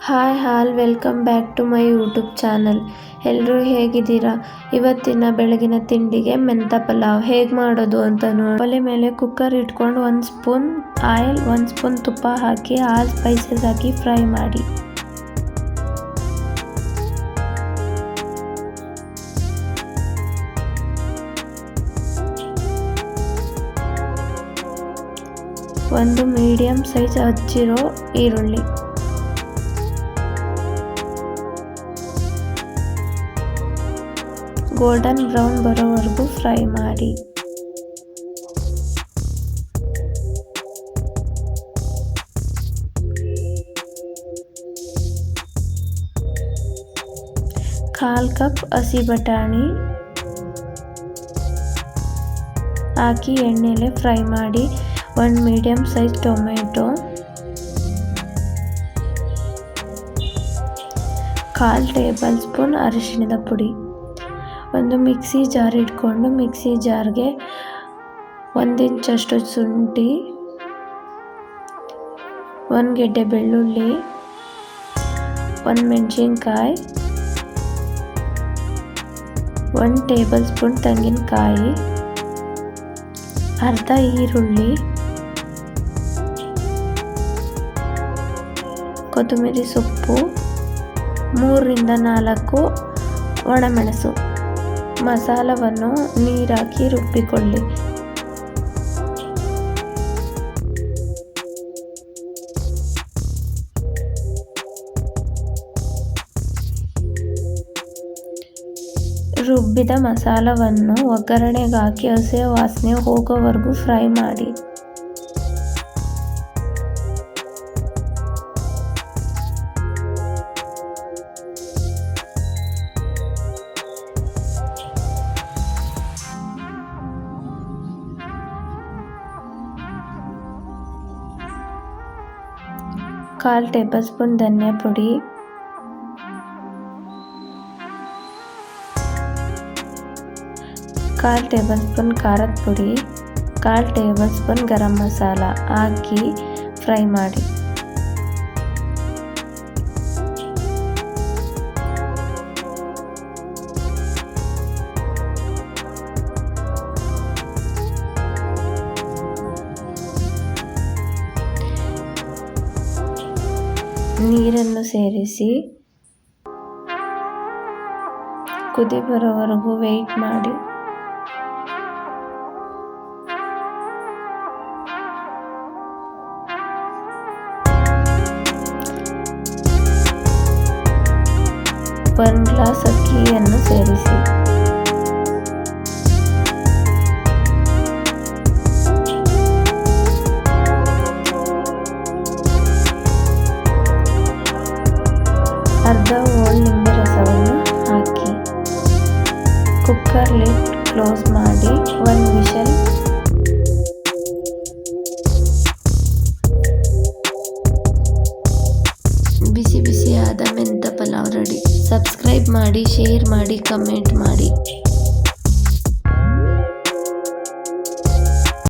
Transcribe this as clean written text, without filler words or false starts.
Hi all welcome back to my YouTube channel. ಎಲ್ಲರೂ ಹೇಗಿದ್ದೀರಾ? ಇವತ್ತಿನ ಬೆಳಗಿನ ತಿಂಡಿಗೆ ಮೆಂತ ಪಲಾವ್ ಹೇಗೆ ಮಾಡೋದು ಅಂತ ನೋಡಿ. ಒಲೆ ಮೇಲೆ ಕುಕ್ಕರ್ ಇಟ್ಕೊಂಡು 1 ಸ್ಪೂನ್ ಆಯಿಲ್ 1 ಸ್ಪೂನ್ ತುಪ್ಪ ಹಾಕಿ ಆಲ್ ಸ್ಪೈಸಸ್ ಹಾಕಿ ಫ್ರೈ ಮಾಡಿ. ಒಂದು ಮೀಡಿಯಂ ಸೈಜ್ ಹಚ್ಚಿರೋ ಈರುಳ್ಳಿ, ಗೋಲ್ಡನ್ ಬ್ರೌನ್ ಬರೋವರೆಗೂ ಫ್ರೈ ಮಾಡಿ. ಕಾಲ್ ಕಪ್ ಹಸಿ ಬಟಾಣಿ ಹಾಕಿ ಎಣ್ಣೆಲೆ ಫ್ರೈ ಮಾಡಿ. 1 medium size tomato, 1/4 table spoon ಅರಿಶಿಣದ ಪುಡಿ. ಒಂದು ಮಿಕ್ಸಿ ಜಾರ್ ಇಟ್ಕೊಂಡು ಮಿಕ್ಸಿ ಜಾರ್ಗೆ 1 ಇಂಚಷ್ಟು ಶುಂಠಿ, 1 ಗೆಡ್ಡೆ ಬೆಳ್ಳುಳ್ಳಿ, 1 ಮೆಣಸಿನ್ಕಾಯಿ, 1 ಟೇಬಲ್ ಸ್ಪೂನ್ ತೆಂಗಿನಕಾಯಿ, ಅರ್ಧ ಈರುಳ್ಳಿ, ಕೊತ್ತಂಬರಿ ಸೊಪ್ಪು, 3 ರಿಂದ 4 ಒಣಮೆಣಸು. ಮಸಾಲವನ್ನು ನೀರಾಕಿ ರುಬ್ಬಿಕೊಳ್ಳಿ. ರುಬ್ಬಿದ ಮಸಾಲವನ್ನು ಒಗ್ಗರಣೆಗೆ ಹಾಕಿ ಹಸಿ ವಾಸನೆ ಹೋಗೋವರೆಗೂ ಫ್ರೈ ಮಾಡಿ. ಕಾಲ್ ಟೇಬಲ್ ಸ್ಪೂನ್ ಧನಿಯಾ ಪುಡಿ, 1/4 ಟೇಬಲ್ ಸ್ಪೂನ್ ಖಾರದ ಪುಡಿ, 1/4 ಟೇಬಲ್ ಸ್ಪೂನ್ ಗರಂ ಮಸಾಲ ಹಾಕಿ ಫ್ರೈ ಮಾಡಿ. ನೀರನ್ನು ಸೇರಿಸಿ ಕುದಿ ಬರೋವರೆಗೂ ವೆಯ್ಟ್ ಮಾಡಿ. ಒಂದು ಗ್ಲಾಸ್ ಅಕ್ಕಿಯನ್ನು ಸೇರಿಸಿ. ಅರ್ಧ ಹೋಳು ನಿಂಬೆ ರಸವನ್ನು ಹಾಕಿ ಕುಕ್ಕರ್ ಲಿಡ್ ಕ್ಲೋಸ್ ಮಾಡಿ 1 ವಿಷಲ್. ಬಿಸಿ ಬಿಸಿಯಾದ ಮೆಂತ ಪಲಾವ್ ರೆಡಿ. ಸಬ್ಸ್ಕ್ರೈಬ್ ಮಾಡಿ, ಶೇರ್ ಮಾಡಿ, ಕಮೆಂಟ್ ಮಾಡಿ.